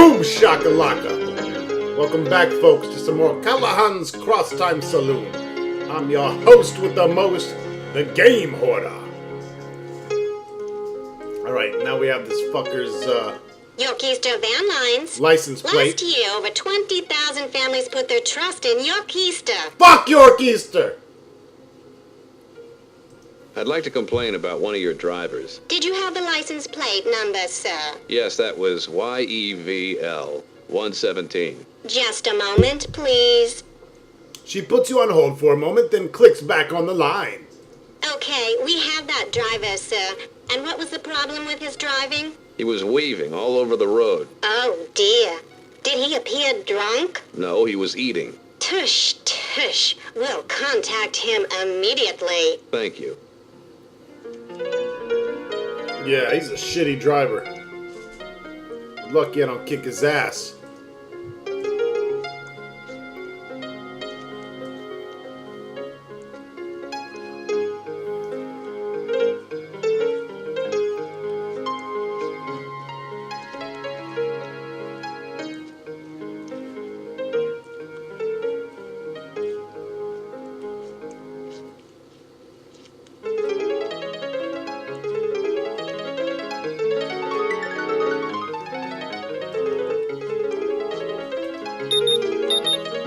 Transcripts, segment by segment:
Boom shakalaka! Welcome back, folks, to some more Callahan's Crosstime Saloon. I'm your host with the most, the Game Hoarder. Alright, now we have this fucker's, Yorkister Van Lines. license plate. Last year, over 20,000 families put their trust in Yorkister. Fuck Yorkister! I'd like to complain about one of your drivers. Did you have the license plate number, sir? Yes, that was YEVL 117. Just a moment, please. She puts you on hold for a moment, then clicks back on the line. Okay, we have that driver, sir. And what was the problem with his driving? He was weaving all over the road. Oh, dear. Did he appear drunk? No, he was eating. Tush, tush. We'll contact him immediately. Thank you. Yeah, he's a shitty driver. Lucky I don't kick his ass.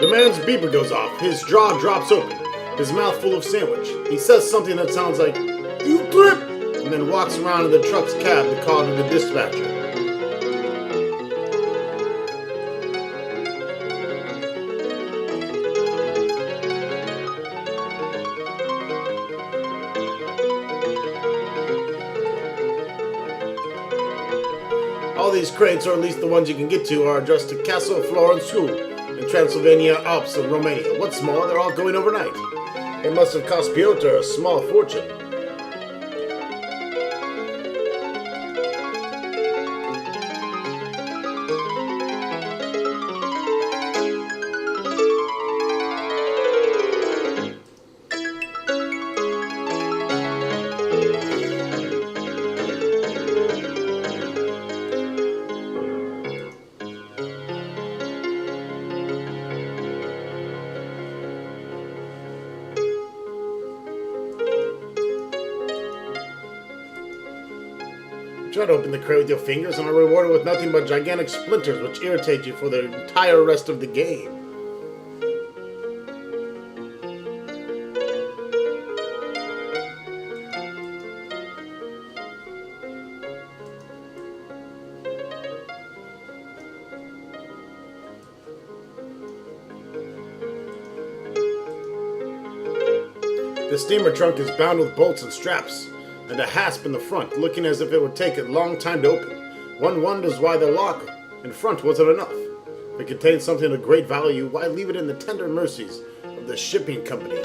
The man's beeper goes off, his jaw drops open, his mouth full of sandwich. He says something that sounds like, "You trip!" and then walks around in the truck's cab to call to the dispatcher. All these crates, or at least the ones you can get to, are addressed to Castle Florence School in Transylvania, Alps, and Romania. What's more, they're all going overnight. It must have cost Pyotr a small fortune. Try to open the crate with your fingers and are rewarded with nothing but gigantic splinters which irritate you for the entire rest of the game. The steamer trunk is bound with bolts and straps, and a hasp in the front, looking as if it would take a long time to open. One wonders why the lock in front wasn't enough. If it contains something of great value, why leave it in the tender mercies of the shipping company?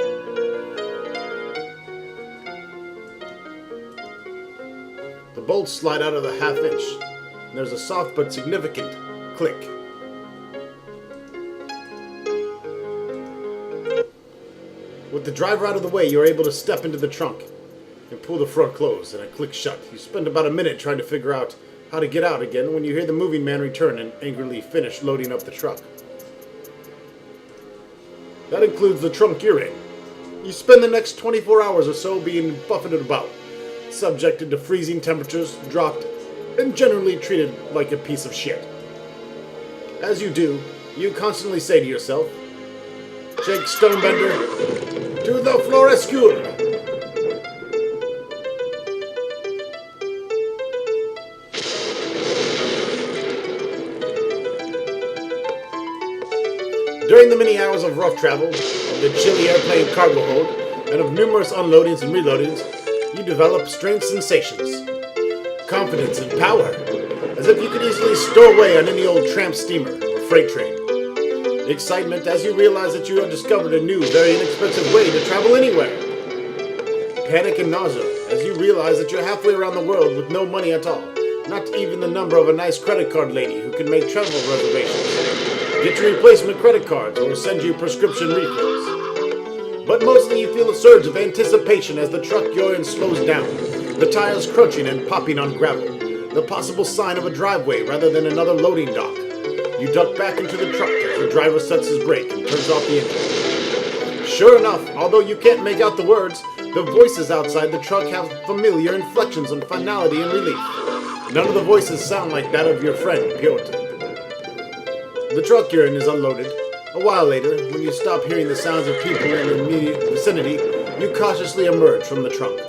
The bolts slide out of the half-inch, and there's a soft but significant click. With the driver out of the way, you're able to step into the trunk and pull the front close, and it clicks shut. You spend about a minute trying to figure out how to get out again when you hear the moving man return and angrily finish loading up the truck. That includes the trunk you're in. You spend the next 24 hours or so being buffeted about, subjected to freezing temperatures, dropped, and generally treated like a piece of shit. As you do, you constantly say to yourself, "Jake Stonebender, to the Florescure!" During the many hours of rough travel, of the chilly airplane cargo hold, and of numerous unloadings and reloadings, you develop strange sensations. Confidence and power, as if you could easily stow away on any old tramp steamer or freight train. Excitement as you realize that you have discovered a new, very inexpensive way to travel anywhere. Panic and nausea as you realize that you're halfway around the world with no money at all, not even the number of a nice credit card lady who can make travel reservations, get your replacement credit cards, or send you prescription refills. But mostly you feel a surge of anticipation as the truck you're in slows down, the tires crunching and popping on gravel, the possible sign of a driveway rather than another loading dock. You duck back into the truck as the driver sets his brake and turns off the engine. Sure enough, although you can't make out the words, the voices outside the truck have familiar inflections on finality and relief. None of the voices sound like that of your friend, Pyotr. The truck you're in is unloaded. A while later, when you stop hearing the sounds of people in the immediate vicinity, you cautiously emerge from the trunk.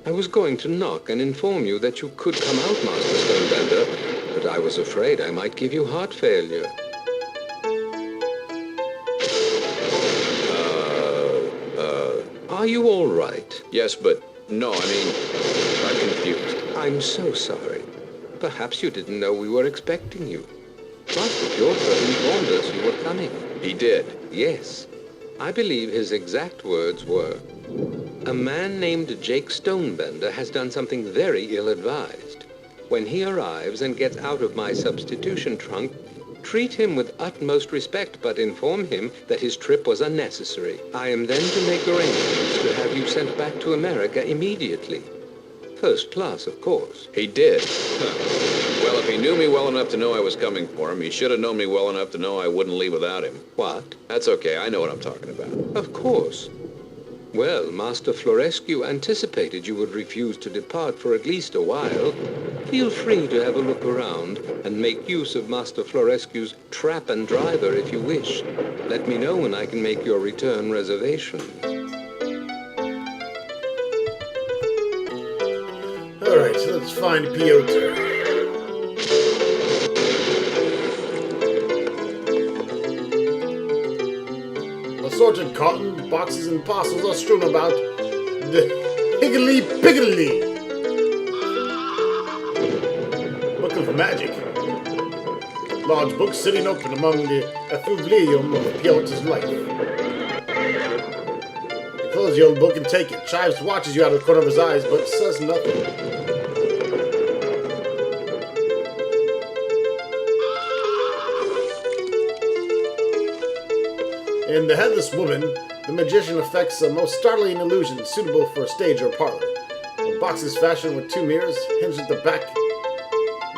I was going to knock and inform you that you could come out, Master Stonebender, but I was afraid I might give you heart failure. Are you all right? Yes, but no, I'm confused. I'm so sorry. Perhaps you didn't know we were expecting you. Master Pyotr informed us you were coming. He did? Yes. I believe his exact words were, "A man named Jake Stonebender has done something very ill-advised. When he arrives and gets out of my substitution trunk, treat him with utmost respect, but inform him that his trip was unnecessary. I am then to make arrangements to have you sent back to America immediately. First class, of course." He did? Well, if he knew me well enough to know I was coming for him, he should have known me well enough to know I wouldn't leave without him. What? That's okay, I know what I'm talking about. Of course. Well, Master Florescu anticipated you would refuse to depart for at least a while. Feel free to have a look around and make use of Master Florescu's trap and driver if you wish. Let me know when I can make your return reservation. Alright, so let's find Pyotr. Assorted cotton, boxes, and parcels are strewn about the higgledy-piggledy Book of Magic. Large book sitting open among the effluvium of Pyotr's life. You close the old book and take it. Chives watches you out of the corner of his eyes, but says nothing. In The Headless Woman, the magician effects a most startling illusion suitable for a stage or parlor. The box is fashioned with two mirrors, hinged at the back,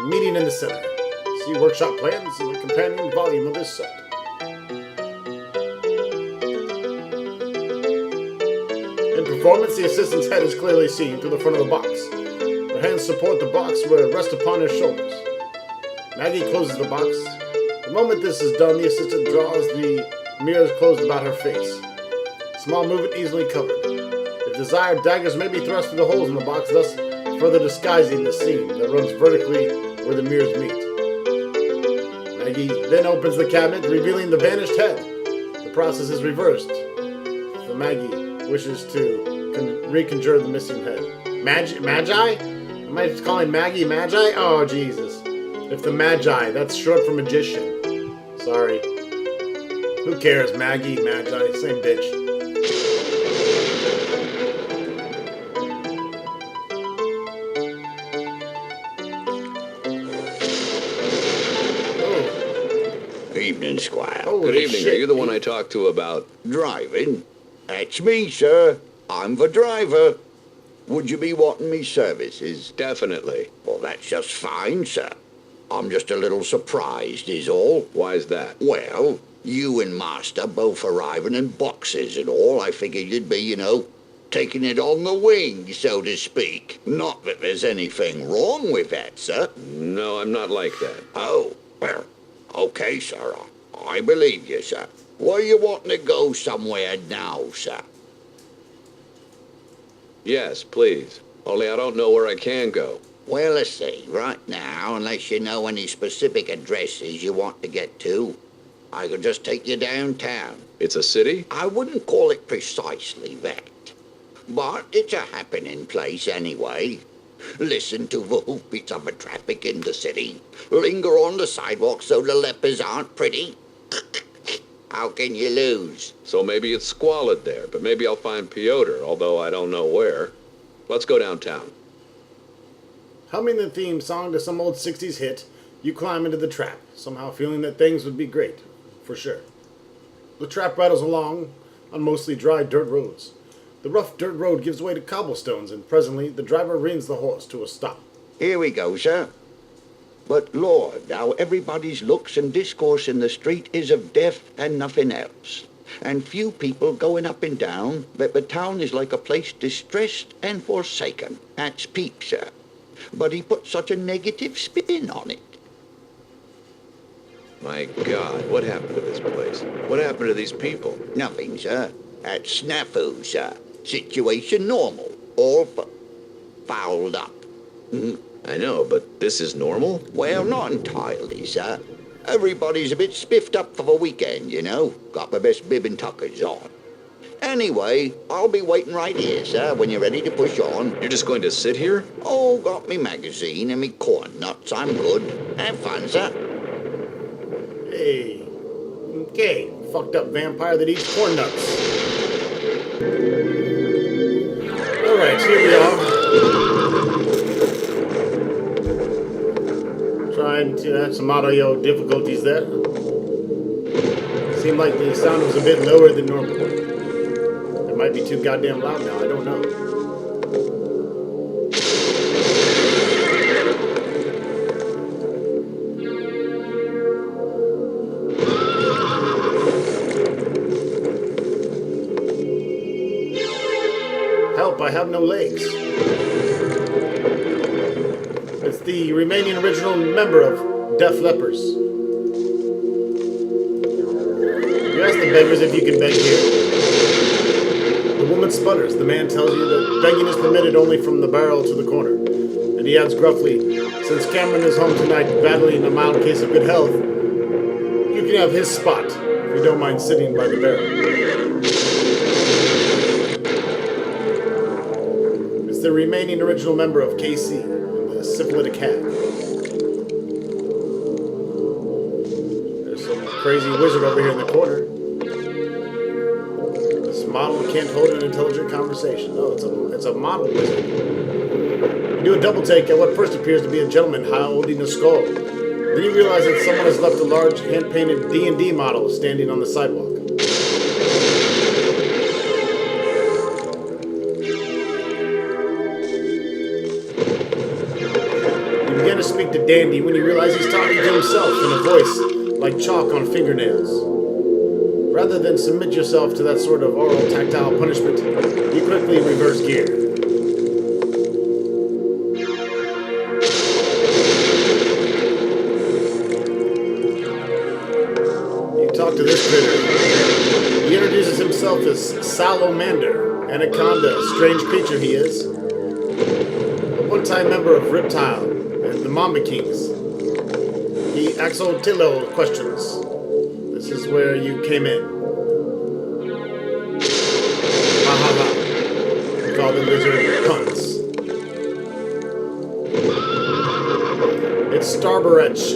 meeting in the center. See workshop plans in the companion volume of this set. In performance, the assistant's head is clearly seen through the front of the box. Her hands support the box where it rests upon his shoulders. Maggie closes the box. The moment this is done, the assistant draws the mirrors closed about her face. Small movement easily covered. If desired, daggers may be thrust through the holes in the box, thus further disguising the seam that runs vertically where the mirrors meet. Maggie then opens the cabinet, revealing the vanished head. The process is reversed. The Maggie wishes to reconjure the missing head. Magi? Am I just calling Maggie Magi? Oh, Jesus. If the Magi, that's short for magician. Sorry. Who cares? Maggie, Magi, same bitch. Oh. Evening, Squire. Good evening. Shit. Are you the one I talked to about... Driving? That's me, sir. I'm the driver. Would you be wanting me services? Definitely. Well, that's just fine, sir. I'm just a little surprised, is all. Why's that? Well, you and Master both arriving in boxes and all. I figured you'd be, taking it on the wing, so to speak. Not that there's anything wrong with that, sir. No, I'm not like that. Oh, well, okay, sir. I believe you, sir. Were you wanting to go somewhere now, sir? Yes, please. Only I don't know where I can go. Well, let's see. Right now, unless you know any specific addresses you want to get to, I could just take you downtown. It's a city? I wouldn't call it precisely that. But it's a happening place anyway. Listen to the hoofbeats of the traffic in the city. Linger on the sidewalk so the lepers aren't pretty. How can you lose? So maybe it's squalid there, but maybe I'll find Pyotr, although I don't know where. Let's go downtown. Humming the theme song to some old 60s hit, you climb into the trap, somehow feeling that things would be great, for sure. The trap rattles along on mostly dry dirt roads. The rough dirt road gives way to cobblestones, and presently the driver reins the horse to a stop. Here we go, sir. But Lord, how everybody's looks and discourse in the street is of death and nothing else. And few people going up and down, but the town is like a place distressed and forsaken. That's Peep, sir. But he put such a negative spin on it. My God, what happened to this place? What happened to these people? Nothing, sir. That's snafu, sir. Situation normal. All fouled up. I know, but this is normal? Well, not entirely, sir. Everybody's a bit spiffed up for the weekend, you know. Got my best bib and tuckers on. Anyway, I'll be waiting right here, sir, when you're ready to push on. You're just going to sit here? Oh, got me magazine and me corn nuts. I'm good. Have fun, sir. Hey. Okay. Fucked up vampire that eats corn nuts. Alright, here we are. Trying to have some audio difficulties there. Seemed like the sound was a bit lower than normal. It might be too goddamn loud now, I don't know. Help, I have no legs. It's the remaining original member of Def Lepers. You ask the beggars if you can beg here. The woman sputters. The man tells you that begging is permitted only from the barrel to the corner. And he adds gruffly, since Cameron is home tonight battling a mild case of good health, you can have his spot, if you don't mind sitting by the barrel. It's the remaining original member of KC, the syphilitic hag. There's some crazy wizard over here in the corner. This model can't hold an intelligent conversation. Oh, it's a model wizard. You do a double take at what first appears to be a gentleman holding a skull. Then you realize that someone has left a large hand-painted D&D model standing on the sidewalk. You begin to speak to Dandy when you realize he's talking to himself in a voice like chalk on fingernails. Rather than submit yourself to that sort of oral tactile punishment, you quickly reverse gear. You talk to this critter. He introduces himself as Salamander, Anaconda, strange creature he is. A one-time member of Reptile and the Mamba Kings. He Axotillo questions. This is where you came in. Ha ha ha. We call the lizard puns. It's Starbarets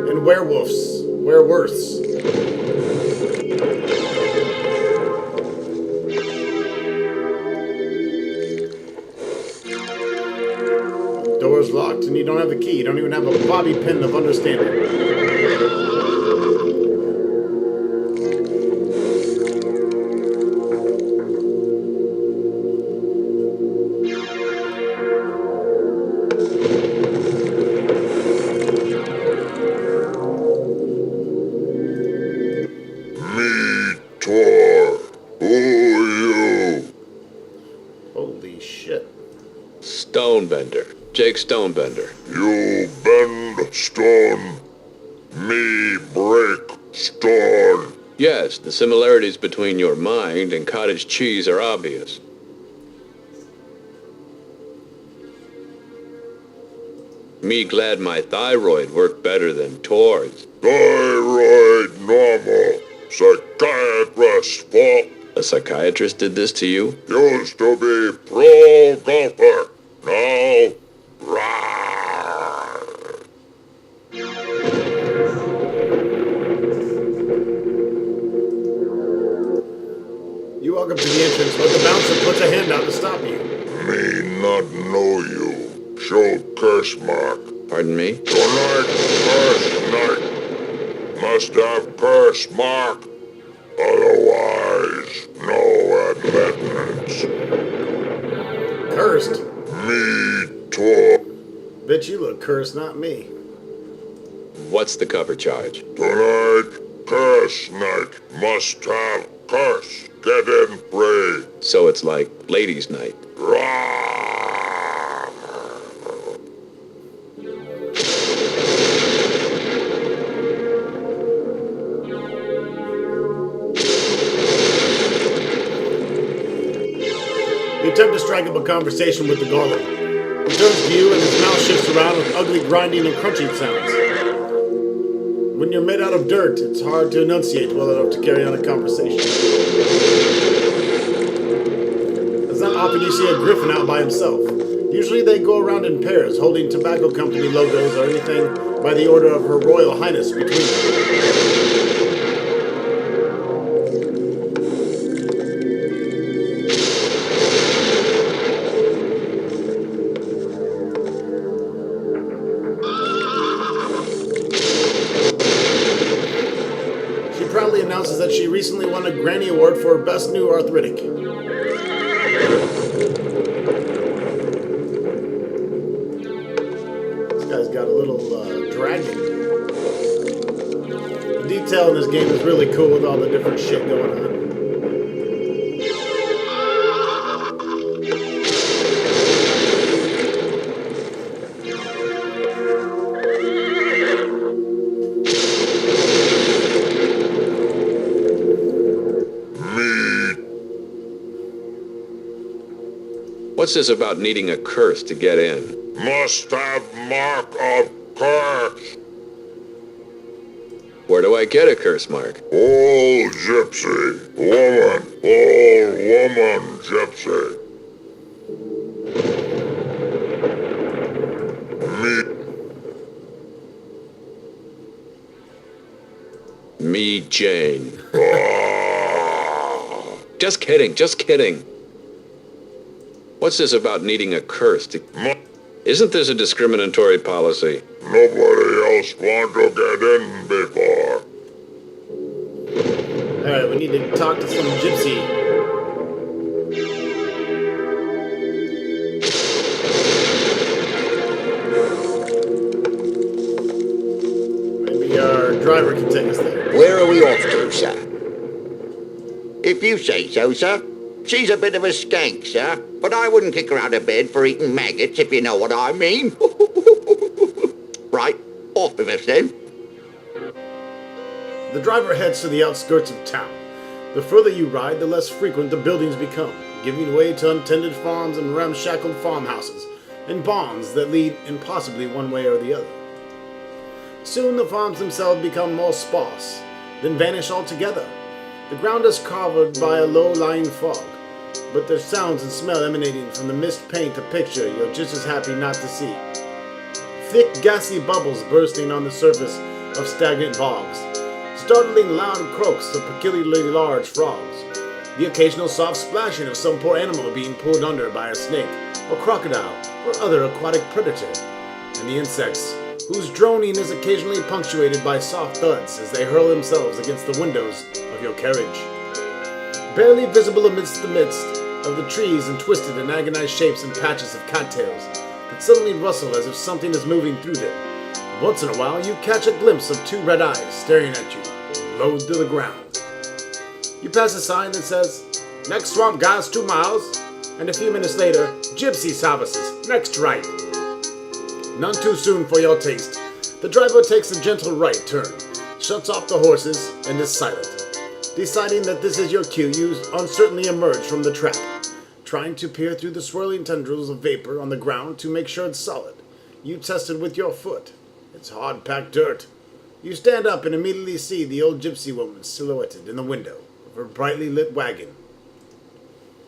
and werewolves. Werewolves. Door's locked and you don't have the key. You don't even have a bobby pin of understanding. Holy shit. Stonebender. Jake Stonebender. You bend stone, me break stone. Yes, the similarities between your mind and cottage cheese are obvious. Me glad my thyroid worked better than Tor's. Thyroid normal. Psychiatrist fault. A psychiatrist did this to you? Used to be pro golfer. Now, rawr. You walk up to the entrance, but the bouncer puts a hand out to stop you. Me not know you. Show curse mark. Pardon me? Tonight, curse night. Must have curse mark. Otherwise, no admittance. Cursed. Me talk. Bitch, you look cursed, not me. What's the cover charge? Tonight, curse night. Must have curse. Get in free. So it's like ladies' night. Rawr. You attempt to strike up a conversation with the golem. He turns to you and his mouth shifts around with ugly grinding and crunching sounds. When you're made out of dirt, it's hard to enunciate well enough to carry on a conversation. It's not often you see a griffin out by himself. Usually they go around in pairs, holding tobacco company logos or anything by the order of Her Royal Highness between them. Proudly announces that she recently won a Granny Award for Best New Arthritic. This guy's got a little dragon. The detail in this game is really cool with all the different shit going on. What's this about needing a curse to get in? Must have mark of curse. Where do I get a curse mark? Old gypsy. Woman. Old woman gypsy. Me, Jane. Ah. Just kidding, just kidding. What's this about needing a curse to... Isn't this a discriminatory policy? Nobody else want to get in before. Alright, we need to talk to some gypsy. Maybe our driver can take us there. Where are we off to, sir? If you say so, sir. She's a bit of a skank, sir, but I wouldn't kick her out of bed for eating maggots, if you know what I mean. Right, off with us then. The driver heads to the outskirts of town. The further you ride, the less frequent the buildings become, giving way to untended farms and ramshackled farmhouses, and bonds that lead impossibly one way or the other. Soon the farms themselves become more sparse, then vanish altogether. The ground is covered by a low-lying fog, but there's sounds and smell emanating from the mist paint a picture you're just as happy not to see. Thick, gassy bubbles bursting on the surface of stagnant bogs, startling loud croaks of peculiarly large frogs, the occasional soft splashing of some poor animal being pulled under by a snake, or crocodile, or other aquatic predator, and the insects, whose droning is occasionally punctuated by soft thuds as they hurl themselves against the windows of your carriage. Barely visible amidst the midst of the trees and twisted and agonized shapes and patches of cattails that suddenly rustle as if something is moving through them. Once in a while you catch a glimpse of two red eyes staring at you, low to the ground. You pass a sign that says, "Next swamp guys 2 miles," and a few minutes later, "Gypsy services, next right." None too soon for your taste. The driver takes a gentle right turn, shuts off the horses, and is silent. Deciding that this is your cue, you uncertainly emerge from the trap, trying to peer through the swirling tendrils of vapor on the ground to make sure it's solid. You test it with your foot. It's hard-packed dirt. You stand up and immediately see the old gypsy woman silhouetted in the window of her brightly lit wagon.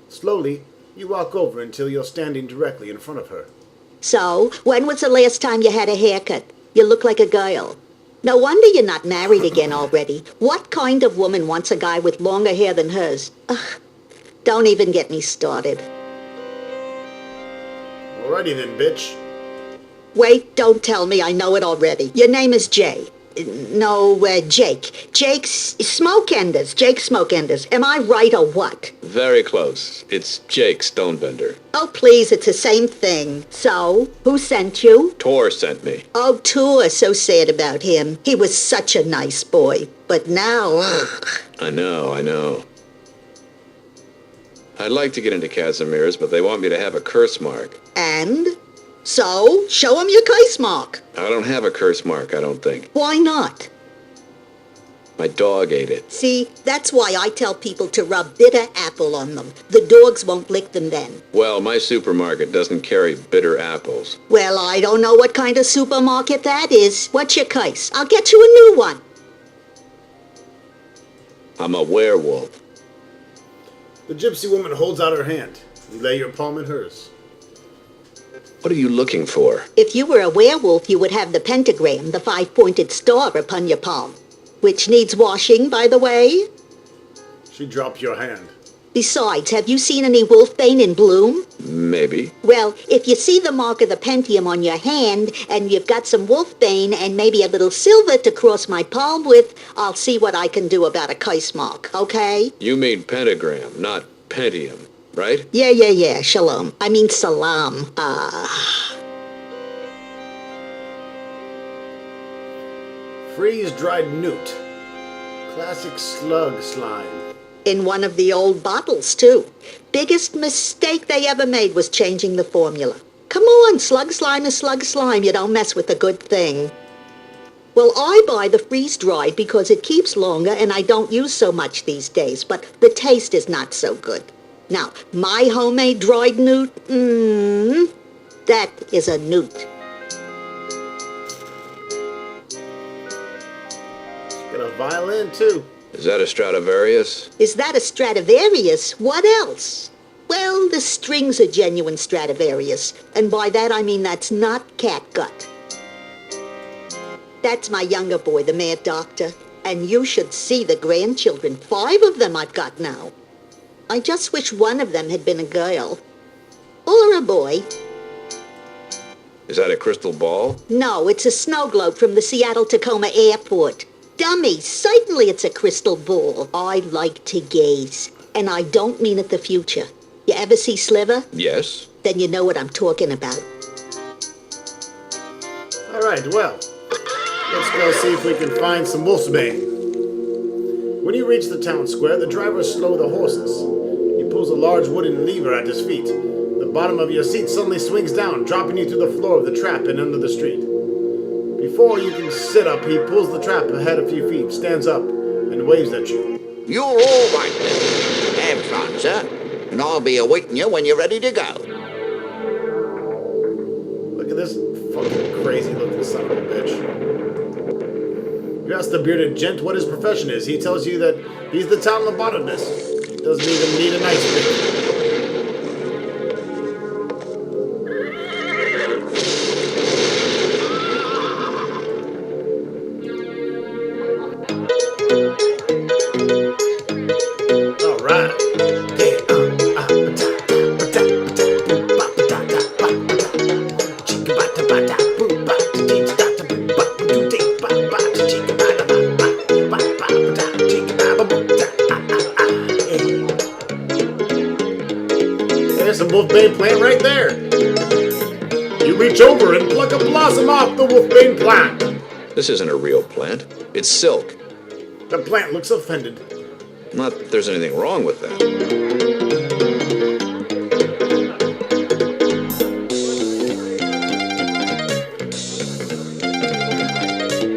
Slowly, you walk over until you're standing directly in front of her. So, when was the last time you had a haircut? You look like a girl. No wonder you're not married again already. What kind of woman wants a guy with longer hair than hers? Ugh, don't even get me started. Alrighty then, bitch. Wait, don't tell me I know it already. Your name is Jay. Jake. Jake's Smoke Enders. Jake Smoke Enders. Am I right or what? Very close. It's Jake Stonebender. Oh, please, it's the same thing. So, who sent you? Tor sent me. Oh, Tor, so sad about him. He was such a nice boy. But now, ugh. I know. I'd like to get into Casimir's, but they want me to have a curse mark. And? So, show him your curse mark. I don't have a curse mark, I don't think. Why not? My dog ate it. See, that's why I tell people to rub bitter apple on them. The dogs won't lick them then. Well, my supermarket doesn't carry bitter apples. Well, I don't know what kind of supermarket that is. What's your case? I'll get you a new one. I'm a werewolf. The gypsy woman holds out her hand. You lay your palm in hers. What are you looking for? If you were a werewolf, you would have the pentagram, the five-pointed star upon your palm. Which needs washing, by the way. She drops your hand. Besides, have you seen any wolfbane in bloom? Maybe. Well, if you see the mark of the pentium on your hand, and you've got some wolfbane and maybe a little silver to cross my palm with, I'll see what I can do about a curse mark, okay? You mean pentagram, not pentium, right? Yeah, shalom. I mean salam. Freeze-dried newt. Classic slug slime. In one of the old bottles, too. Biggest mistake they ever made was changing the formula. Come on, slug slime is slug slime. You don't mess with a good thing. Well, I buy the freeze-dried because it keeps longer and I don't use so much these days, but the taste is not so good. Now, my homemade dried newt, that is a newt. Got a violin, too. Is that a Stradivarius? Is that a Stradivarius? What else? Well, the strings are genuine Stradivarius, and by that I mean that's not catgut. That's my younger boy, the mad doctor, and you should see the grandchildren. 5 of them I've got now. I just wish one of them had been a girl. Or a boy. Is that a crystal ball? No, it's a snow globe from the Seattle-Tacoma airport. Dummy, certainly it's a crystal ball. I like to gaze, and I don't mean at the future. You ever see Sliver? Yes. Then you know what I'm talking about. All right, well, let's go see if we can find some wolfsbane. When you reach the town square, the driver slows the horses. He pulls a large wooden lever at his feet. The bottom of your seat suddenly swings down, dropping you to the floor of the trap and under the street. Before you can sit up, he pulls the trap ahead a few feet, stands up, and waves at you. You're all right then. Have fun, sir. And I'll be awaiting you when you're ready to go. Look at this fucking crazy looking son of a bitch. You ask the bearded gent what his profession is. He tells you that he's the town lobotomist. Doesn't even need an ice pick. There's a wolfbane plant right there. You reach over and pluck a blossom off the wolfbane plant. This isn't a real plant. It's silk. The plant looks offended. Not that there's anything wrong with that.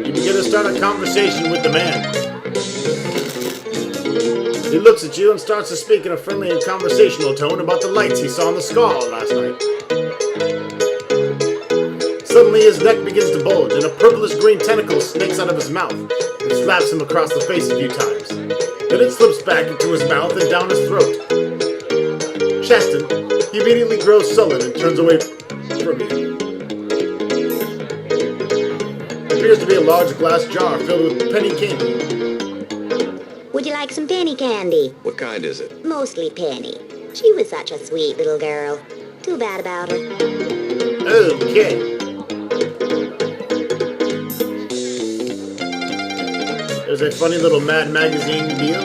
You begin to start a conversation with the man. He looks at you and starts to speak in a friendly and conversational tone about the lights he saw in the sky last night. Suddenly his neck begins to bulge and a purplish green tentacle snakes out of his mouth and slaps him across the face a few times. Then it slips back into his mouth and down his throat. Cheston, he immediately grows sullen and turns away from you. There appears to be a large glass jar filled with penny candy. Would you like some penny candy? What kind is it? Mostly penny. She was such a sweet little girl. Too bad about her. Okay. There's a funny little Mad Magazine deal.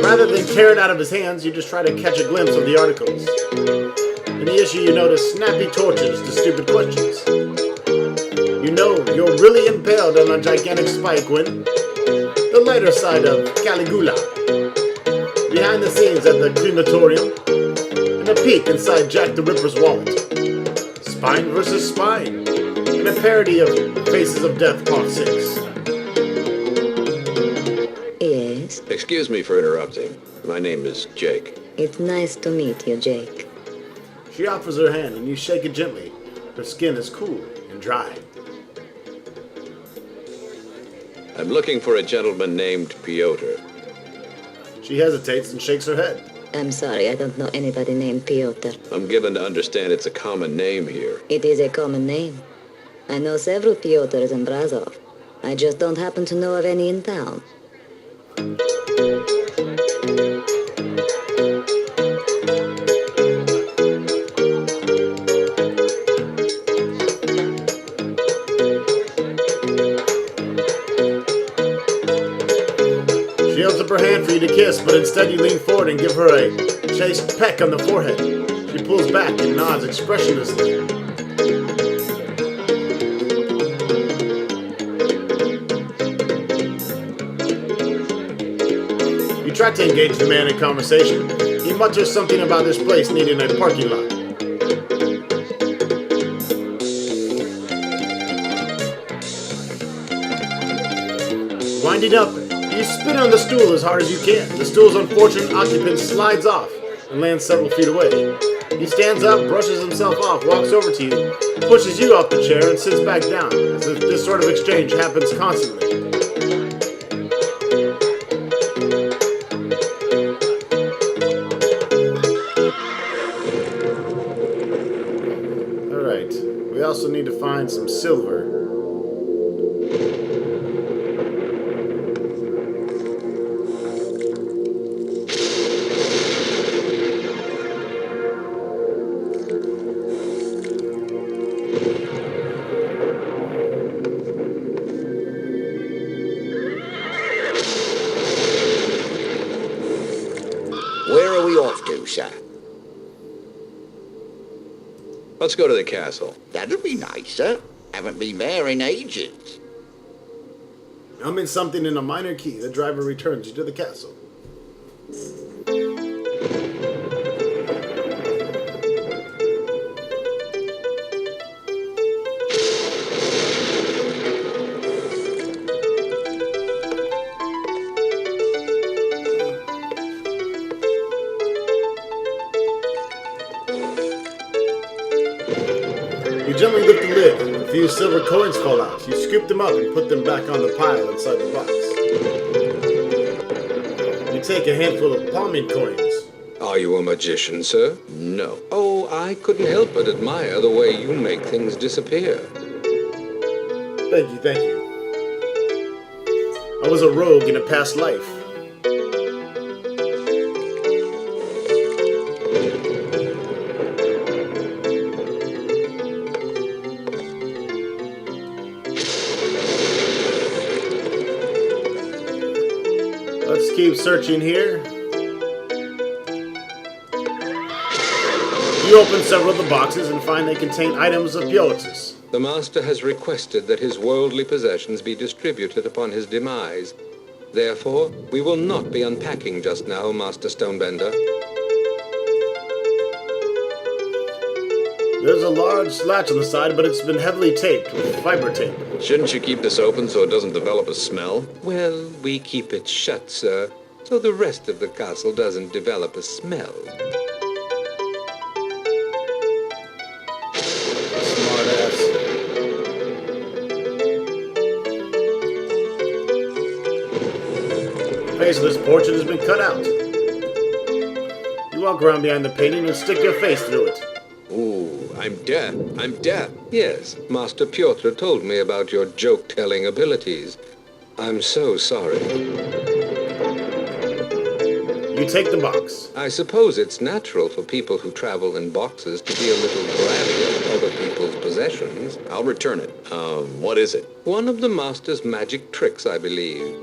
Rather than tear it out of his hands, you just try to catch a glimpse of the articles. In the issue, you notice snappy torches to stupid questions. You know you're really impaled on a gigantic spike when the lighter side of Caligula, behind the scenes at the crematorium, and a peek inside Jack the Ripper's wallet. Spine versus spine, and a parody of Faces of Death Part 6. Yes, Excuse me for interrupting. My name is Jake. it's nice to meet you, Jake. She offers her hand and you shake it gently. Her skin is cool and dry. I'm looking for a gentleman named Pyotr. She hesitates and shakes her head. I'm sorry, I don't know anybody named Pyotr. I'm given to understand it's a common name here. It is a common name. I know several Pyotrs in Brazov. I just don't happen to know of any in town. She holds up her hand for you to kiss, but instead you lean forward and give her a chaste peck on the forehead. She pulls back and nods expressionlessly. You try to engage the man in conversation. He mutters something about this place needing a parking lot. Winding up, you spin on the stool as hard as you can. The stool's unfortunate occupant slides off and lands several feet away. He stands up, brushes himself off, walks over to you, pushes you off the chair, and sits back down, as if this sort of exchange happens constantly. Alright, we also need to find some silver. Where are we off to, sir? Let's go to the castle. That'll be nice, sir. Haven't been there in ages. Humming something in a minor key, the driver returns you to the castle. You gently lift the lid. A few silver coins fall out. You scoop them up and put them back on the pile inside the box. You take a handful of palming coins. Are you a magician, sir? No. Oh, I couldn't help but admire the way you make things disappear. Thank you, thank you. I was a rogue in a past life. Let's keep searching here. You open several of the boxes and find they contain items of Pyotr's. The master has requested that his worldly possessions be distributed upon his demise. Therefore, we will not be unpacking just now, Master Stonebender. There's a large latch on the side, but it's been heavily taped with fiber tape. Shouldn't you keep this open so it doesn't develop a smell? Well, we keep it shut, sir, so the rest of the castle doesn't develop a smell. Smart ass. The face of this portrait has been cut out. You walk around behind the painting and stick your face through it. Ooh, I'm deaf. I'm deaf. Yes, Master Pyotr told me about your joke-telling abilities. I'm so sorry. You take the box. I suppose it's natural for people who travel in boxes to be a little grabby of other people's possessions. possessions, I'll return it. What is it? One of the master's magic tricks, I believe.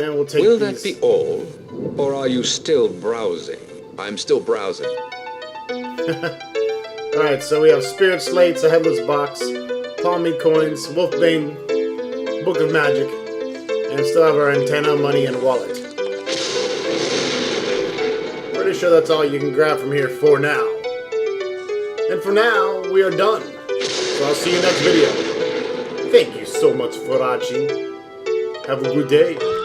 And we'll take Will these. that be all? Or are you still browsing? I'm still browsing. Alright, so we have Spirit Slates, a Headless Box, Palmy Coins, Wolfbane, Book of Magic, and still have our antenna, money, and wallet. Pretty sure that's all you can grab from here for now. And for now, we are done. So I'll see you next video. Thank you so much for watching. Have a good day.